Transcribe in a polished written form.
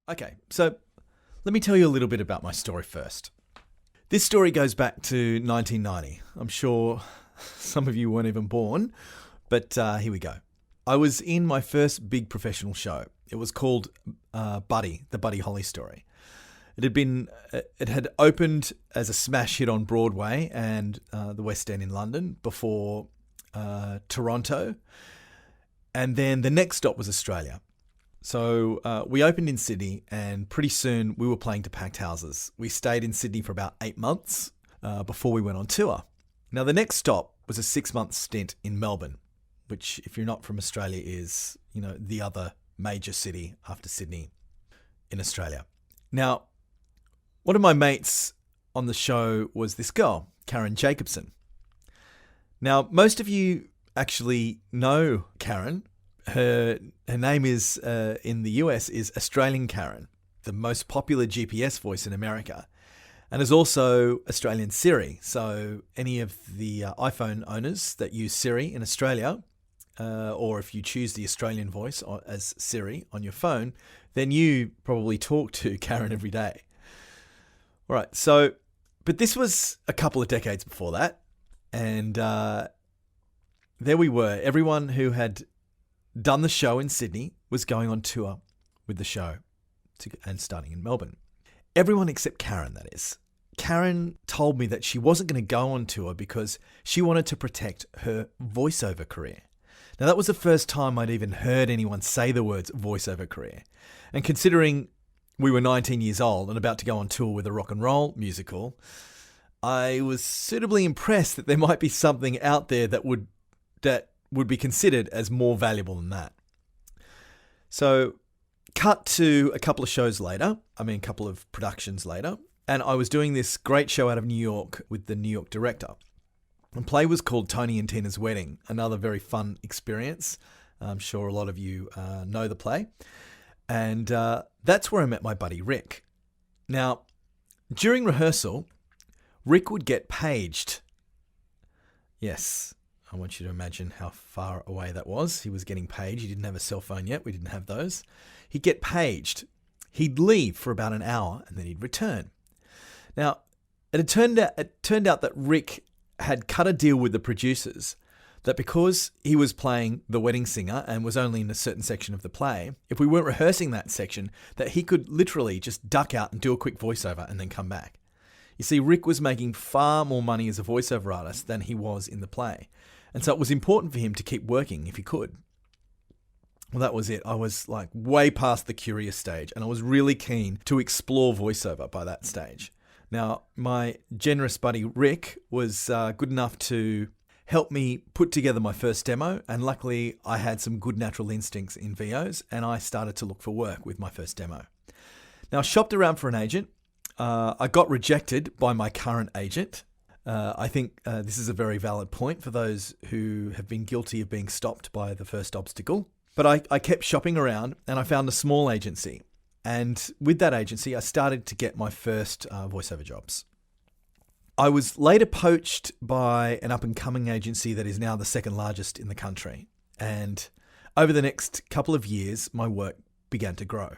Okay, so let me tell you a little bit about my story first. This story goes back to 1990. I'm sure some of you weren't even born, but here we go. I was in my first big professional show. It was called Buddy, the Buddy Holly story. It had opened as a smash hit on Broadway and the West End in London before Toronto. And then the next stop was Australia. So we opened in Sydney, and pretty soon we were playing to packed houses. We stayed in Sydney for about 8 months before we went on tour. Now, the next stop was a 6-month stint in Melbourne, which, if you're not from Australia, is, the other major city after Sydney in Australia. Now, one of my mates on the show was this girl, Karen Jacobson. Now, most of you actually know Karen. Her name is, in the US, is Australian Karen, the most popular GPS voice in America, and is also Australian Siri. So any of the iPhone owners that use Siri in Australia, or if you choose the Australian voice as Siri on your phone, then you probably talk to Karen every day. All right, but this was a couple of decades before that, and there we were. Everyone who had done the show in Sydney was going on tour with the show and starting in Melbourne. Everyone except Karen, that is. Karen told me that she wasn't going to go on tour because she wanted to protect her voiceover career. Now, that was the first time I'd even heard anyone say the words voiceover career. And considering we were 19 years old and about to go on tour with a rock and roll musical, I was suitably impressed that there might be something out there that would be considered as more valuable than that. So, cut to a couple of productions later, and I was doing this great show out of New York with the New York director. The play was called Tony and Tina's Wedding, another very fun experience. I'm sure a lot of you know the play. And that's where I met my buddy Rick. Now, during rehearsal, Rick would get paged. Yes, I want you to imagine how far away that was. He was getting paged. He didn't have a cell phone yet. We didn't have those. He'd get paged. He'd leave for about an hour and then he'd return. Now, it turned out that Rick had cut a deal with the producers that because he was playing the wedding singer and was only in a certain section of the play, if we weren't rehearsing that section, that he could literally just duck out and do a quick voiceover and then come back. You see, Rick was making far more money as a voiceover artist than he was in the play. And so it was important for him to keep working if he could. Well, that was it. I was like way past the curious stage, and I was really keen to explore voiceover by that stage. Now, my generous buddy Rick was good enough to help me put together my first demo, and luckily I had some good natural instincts in VOs, and I started to look for work with my first demo. Now, I shopped around for an agent. I got rejected by my current agent. I think this is a very valid point for those who have been guilty of being stopped by the first obstacle. But I kept shopping around and I found a small agency. And with that agency, I started to get my first voiceover jobs. I was later poached by an up-and-coming agency that is now the second largest in the country. And over the next couple of years, my work began to grow.